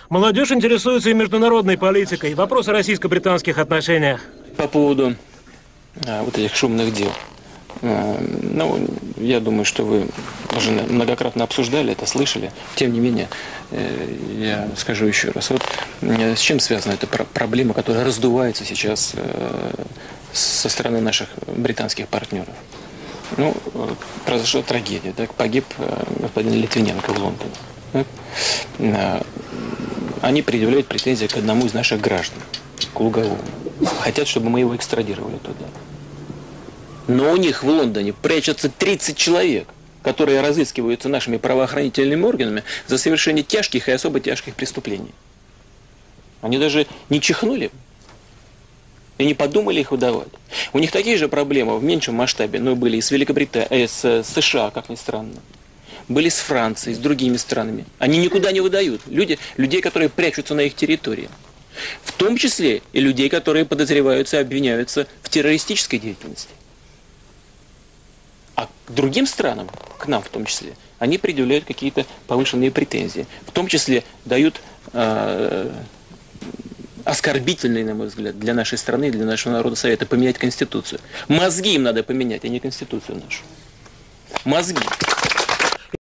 Молодежь интересуется и международной политикой, вопросы о российско-британских отношениях. По поводу вот этих шумных дел. Ну, я думаю, что вы уже многократно обсуждали это, слышали. Тем не менее, я скажу еще раз. Вот с чем связана эта проблема, которая раздувается сейчас со стороны наших британских партнеров? Ну, произошла трагедия. Так, погиб господин Литвиненко в Лондоне. Они предъявляют претензии к одному из наших граждан, к Луговому. Хотят, чтобы мы его экстрадировали туда. Но у них в Лондоне прячется 30 человек, которые разыскиваются нашими правоохранительными органами за совершение тяжких и особо тяжких преступлений. Они даже не чихнули и не подумали их выдавать. У них такие же проблемы в меньшем масштабе, но были и с Великобританией, с США, как ни странно. Были с Францией, с другими странами. Они никуда не выдают людей, которые прячутся на их территории. В том числе и людей, которые подозреваются и обвиняются в террористической деятельности. А к другим странам, к нам в том числе, они предъявляют какие-то повышенные претензии. В том числе дают оскорбительные, на мой взгляд, для нашей страны, для нашего народа советы поменять Конституцию. Мозги им надо поменять, а не Конституцию нашу. Мозги.